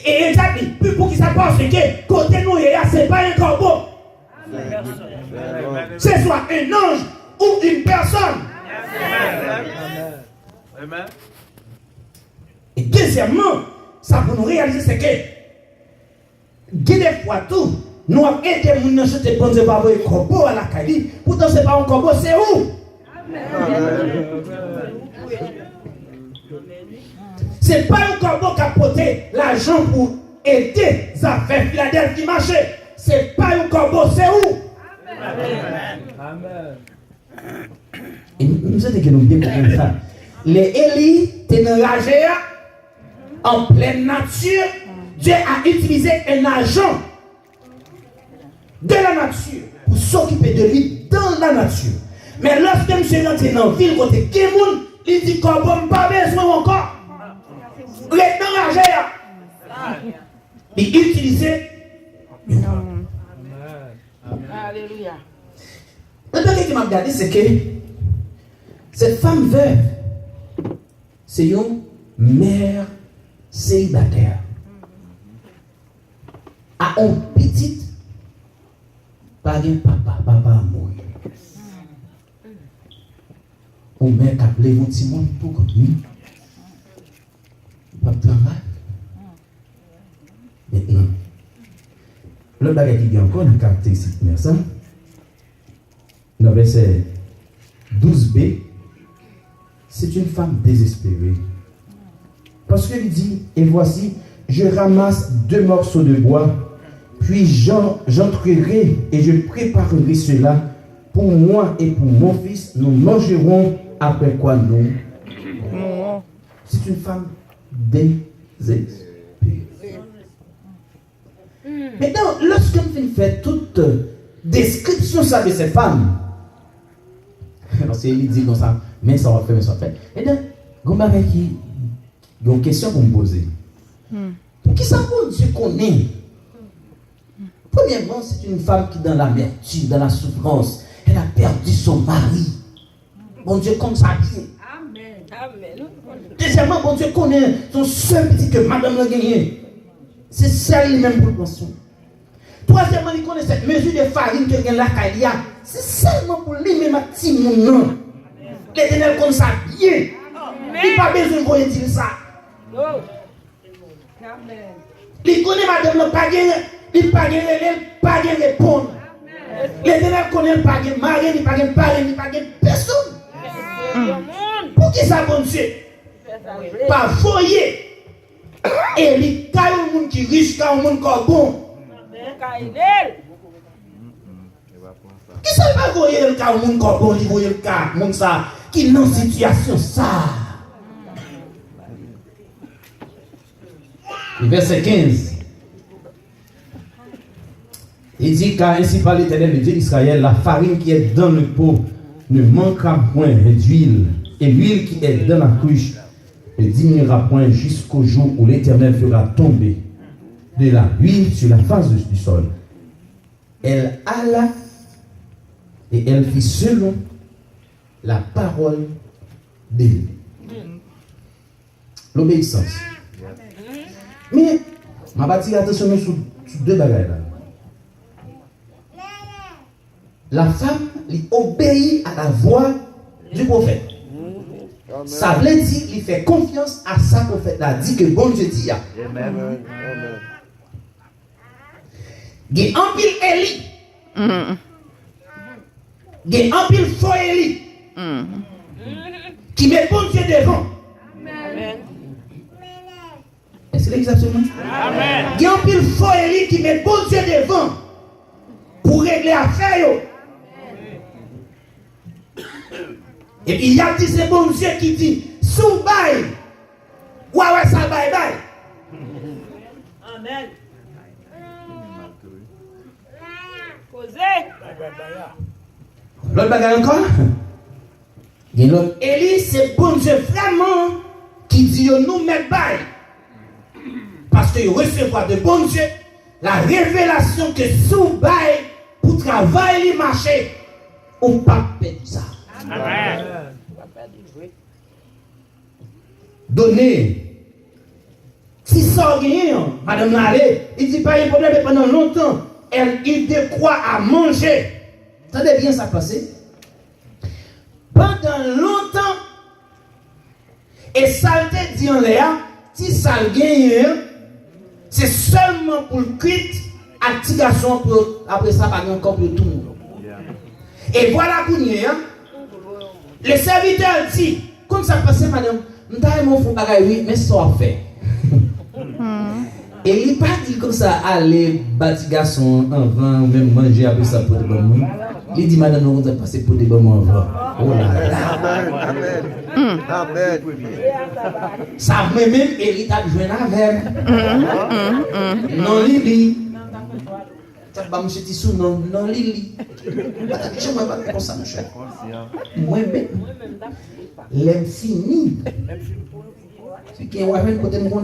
Et exactement, puis pour qui ça pense que côté nous, c'est pas un corbeau. C'est soit un ange ou une personne. Amen. Et deuxièmement, ça pour nous réaliser, c'est que des fois tout, nous avons aidé les gens à jeter bon Dieu par un corbeau à la Cali. Pourtant, ce n'est pas un corbeau, c'est où? Ce n'est pas un corbeau qui a porté l'argent pour aider les affaires Philadelphie marcher. Ce n'est pas un corbeau, c'est où? Amen. Et nous savons que nous bien comprenons ça. Les Élie étaient enragés en pleine nature. Dieu a utilisé un agent de la nature pour s'occuper de lui dans la nature. Mais lorsque monsieur rentre dans la ville, côté Kemoun, il dit qu'on n'a pas besoin encore. Il est enragé. Il utilisait une homme. Alléluia. Maintenant, ce qui m'a regardé, c'est que cette femme veuve, c'est une mère célibataire. A un petit, pas un papa mourir. On mère qui a appelé mon petit monde pour comme lui. Pas de travail. Maintenant, le bagage qui vient encore une caractéristique ça. Dans verset 12b, c'est une femme désespérée. Parce qu'il dit, et voici, je ramasse 2 morceaux de bois, puis j'entrerai et je préparerai cela pour moi et pour mon fils. Nous mangerons, après quoi nous. C'est une femme désespérée. Maintenant, lorsqu'on fait toute description ça de cette femme, alors c'est il dit comme ça, mais ça va faire, mais ça va faire. Maintenant, il y a une question pour me poser. Pour qui ça bon Dieu connaît? Premièrement, c'est une femme qui est dans l'amertume, dans la souffrance. Elle a perdu son mari. Bon Dieu comme ça bien. Amen. Deuxièmement, bon Dieu connaît son seul petit que madame l'a gagné. C'est celle lui-même pour le pension. Troisièmement, il connaît cette mesure de farine que vient la Kalia. C'est seulement pour lui-même à Timon. L'Éternel comme ça bien. Il n'a pas besoin de vous dire ça. Il connaît madame le pas gagné. Il pas gagné, il pas gagné répondre. L'Éternel connaît le pas gagné mari, il pas gagné parent, il pas gagné personne. Pour qui ça bon Dieu? Pas foyer. Et il y a un monde qui riche, il y a un monde qui est bon. Qui ça va voyer le cas, un monde qui est bon, il voyer le cas, monde ça, qui est dans une situation ça. Verset 15. Il dit, car ainsi par l'Éternel, le Dieu d'Israël, la farine qui est dans le pot ne manquera point d'huile, et l'huile qui est dans la cruche ne diminuera point jusqu'au jour où l'Éternel fera tomber de la huile sur la face du sol. Elle alla et elle fit selon la parole de lui. L'obéissance. Mais, je vais attirer l'attention sur 2 bagages là. La femme lui obéit à la voix du prophète. Ça veut dire qu'il fait confiance à sa prophète. Il a dit que bon Dieu dit. Amen. Il y a un pile Élie. Il y a un pile faux Élie. Qui met bon Dieu devant. Amen. Est-ce que c'est exactement? Amen. Il y a un pile faux Élie qui met bon Dieu devant. Pour régler l'affaire. Et puis il y a dit c'est bon Dieu qui dit sous bail. Ouais, ça bye bye. Amen. Posez. L'autre bagarre encore. Et l'autre Élie, c'est bon Dieu vraiment qui dit nous mettre bail. Parce qu'il recevra de bon Dieu la révélation que sous bail pour travailler, marcher, ou pas perdre ça. Amen. Donner Si ça gagne, madame Nalé, il dit pas un problème, mais pendant longtemps, il décroît à manger. Attendez bien ça passer. Pendant longtemps, et ça te dit en l'air, si ça gagne, c'est seulement pour le cuite, activation pour après ça, pas encore pour tout le monde. Et voilà pour nous, le serviteur dit, comme ça passe, madame, nous avons fait un oui, mais ça a fait. Et il n'est pas dit comme ça, aller battre garçon avant, ou même manger après ça pour des bons moments. Il dit, madame, nous allons passer pour des bons moments avant. Oh là là. Amen. Ça même héritage joué avec. Non, Lili. Ça va me jeter sous non, Lili. Je ne vais pas comme ça, mon cher. Moi-même, l'aime fini. C'est qui est ouais, côté de mon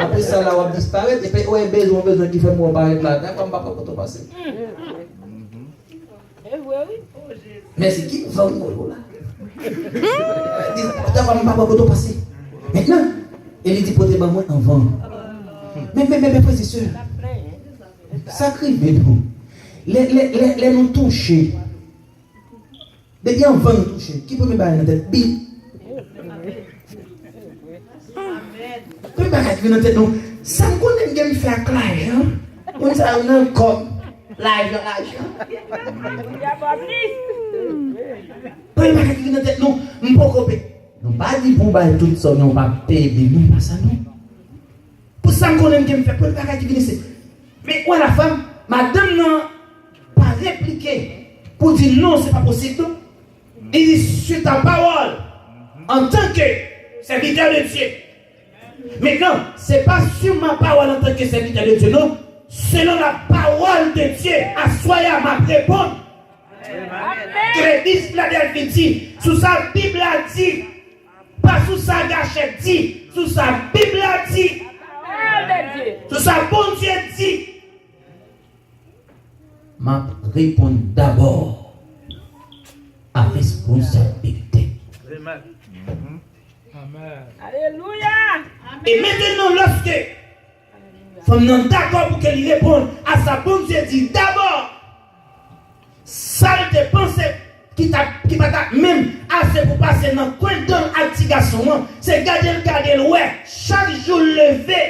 après ça, là, on va disparaître. Et puis, ouais, besoin qui fait moi apparaître là. D'accord, on va pas pour passer. Mais c'est qui va nous là? D'accord, on va pas pour passer. Maintenant, il dit pour te moi en vent. Mais, frères et sœurs, sacrifiez nous. Les nous toucher. Des bien vent nous toucher. Qui peut me battre dans la tête? Bim. Quand il va dans tête, ça me connaît bien faire clash. On ça on comme live. Quand il va dans tête, non, on pas copier. Non pas dit pour bailler tout ça, non pas payer, non pas ça non. Pour ça me connaît bien faire pour pas qui venir c'est. Mais où la femme, madame non pas répliquer pour dire non, c'est pas possible. Il dit sur ta parole en tant que serviteur de Dieu. Maintenant, ce n'est pas sur ma parole en tant que serviteur de Dieu, non. Selon la parole de Dieu, à soya m'a répondre. Que l'Église dit, sous sa Bible a dit, pas sous sa gâchette dit, sous sa Bible a dit, sous sa bon Dieu dit. M'a répondre d'abord à responsabilité. Amen. Alléluia. Et maintenant, lorsque nous sommes d'accord pour qu'elle réponde à sa bonne Dieu dit d'abord, ça te pense qui va même assez pour passer dans le coin de l'activation, c'est garder, ouais, chaque jour levé.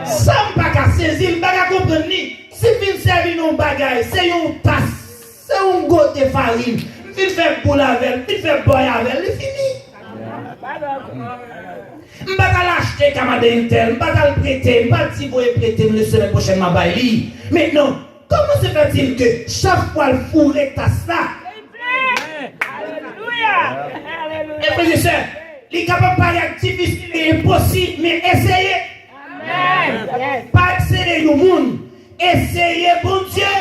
Ça ne va pas saisir, ne va pas comprendre. Si vous servir nos bagages, c'est une tasse, c'est un goût de farine. Il fait boule avec, il fait boy avec, il finit. Je ne vais pas l'acheter comme un tel, je ne vais pas le prêter, je ne vais pas le prêter la semaine prochaine. Maintenant, comment se fait-il que chaque fois le four est à ça? Alléluia! Et frères et sœurs, il est capable de parler difficile et impossible, mais essayez. Amen. Pas accélérer le monde, essayez, bon Dieu.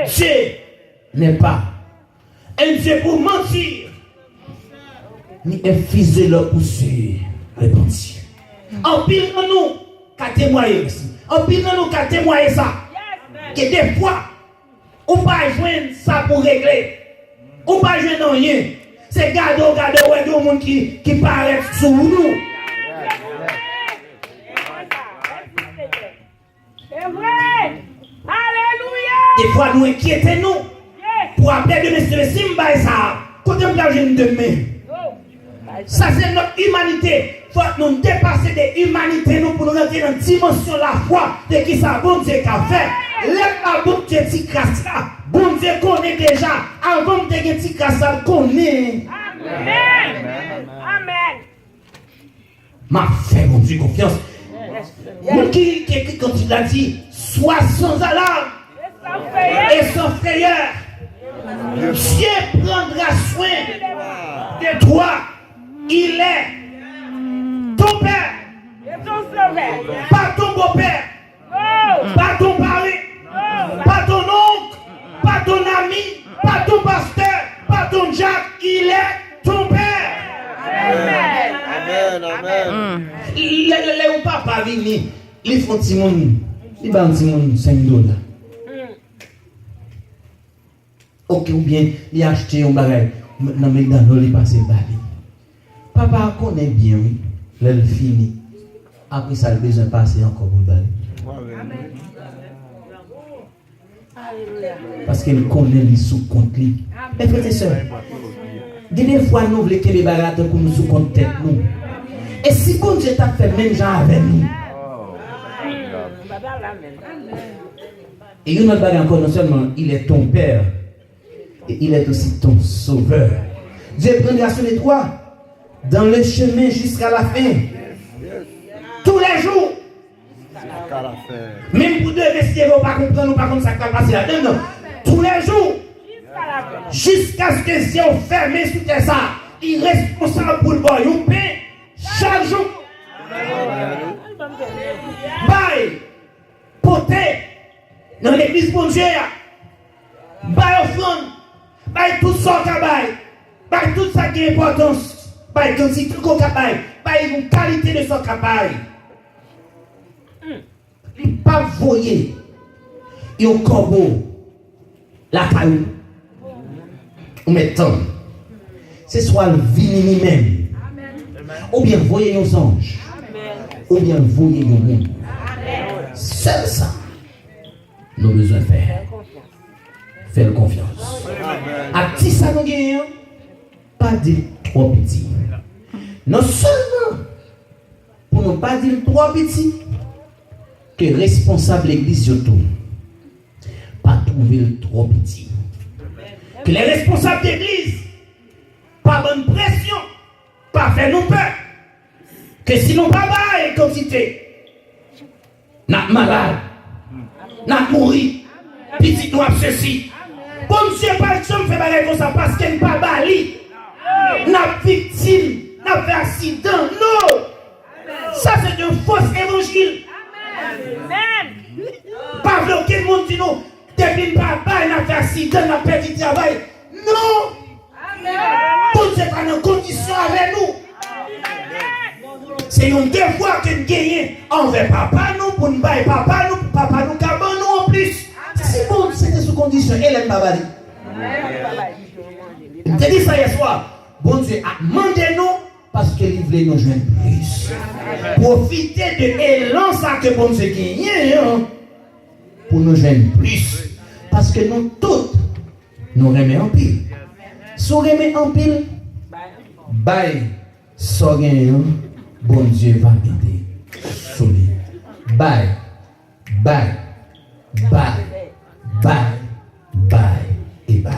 Dieu n'est pas un Dieu pour mentir, ni un fils de l'homme pour se repentir. En pile dans nous, qu'à témoigner ici. En pile dans nous, qu'à témoigner ça. Que des fois, on ne peut pas joindre ça pour régler. On ne peut pas joindre rien. C'est garder, ouais, des gens qui paraissent sous nous. C'est vrai. Alléluia. Des fois, nous inquiétons nous. Pour appeler de monsieur Simba ça. Côté de l'argent demain. Ça, c'est notre humanité. Il faut que nous dépasser des humanités nous pour nous rentrer dans la dimension de la foi de qui ça bon Dieu qu'a fait. Lève la bon Dieu qui casse ça. Bon Dieu connaît déjà. Avant de faire qui casse ça, connaît. Amen. Amen. M'a fait mon Dieu confiance. Mon qui quand il a dit, sois sans alarme et sans frayeur. Dieu prendra soin de toi. Il est ton père, pas ton beau-père, pas ton pari, pas ton oncle, pas ton ami, pas ton pasteur, pas ton Jacques. Il est ton père. Amen. Amen. Les papa vini, les font Simon, ils vendent Simon $5. Ok, ou bien, il a acheté un bagage, dans McDonald's, il passe le balai. Papa connaît bien, oui. L'elle fini. Après ça, le besoin passer encore pour le baler. Parce qu'il connaît les sous-comptes. Mais frères et sœurs, des fois, nous voulons que les barates pour nous sous-compte tête nous. Et si bon Dieu t'a fait même genre avec nous. Et une autre bagarre encore, non seulement il est ton père, et il est aussi ton sauveur. Dieu prendra sur les toi dans le chemin jusqu'à la fin. Tous les jours. Même pour deux messieurs, vous ne pas comprendre, pas comme ça qui va passer là-dedans. Non. Tous les jours. Jusqu'à ce que les yeux fermés sous tes ça. Il est responsable pour le boire. Il paie chaque jour. Bye. Poté. Dans l'église pour Dieu. Bye offrande. Bye tout ça qui baille. Bye tout ça qui est importance. Bye quantité qu'on baille. Bye une qualité de son travail. Il ne pas voyer. Il y a un corbeau. La caillou. On met temps. C'est soit le vini même. Ou bien voyer nos anges. Ou bien voyer nos mondes. C'est ça. Nous avons besoin de faire. Faire confiance. À qui ça nous gagne? Pas dire trop petit. Non seulement pour ne pas dire trop petit, que responsable l'église surtout, pas trouver le trop petit. Que les responsables d'église, pas bonne pression, pas faire nous peur. Que sinon pas bail quantité. N'a malade, n'a mourir, petit nous ceci. Bon Dieu, pas de chambre fait bail comme ça parce qu'elle n'est pas bali. N'a victime, n'a fait accident, non. Ça c'est un faux évangile. Amen. Pas bloquer le monde dit non. Depuis pas bail, n'a fait accident, n'a perdu du travail. Non. Amen. Bon Dieu pas dans condition avec nous. C'est un devoir que nous gagnons envers papa nous, pour nous bailler papa nous, pour papa nous, cabane nous en plus. C'est bon, c'était sous condition. Hélène Babali. Je te dis ça hier soir. Bon Dieu a demandé nous parce qu'il voulait nous joindre plus. Profitez de l'élan ça que bon Dieu gagne pour nous joindre plus. Parce que nous tous, nous remettons en pile. Si nous remettons en pile, bye, so gagnant, bon Dieu va aider. Solide. Bye, bye, bye, bye, bye et bye.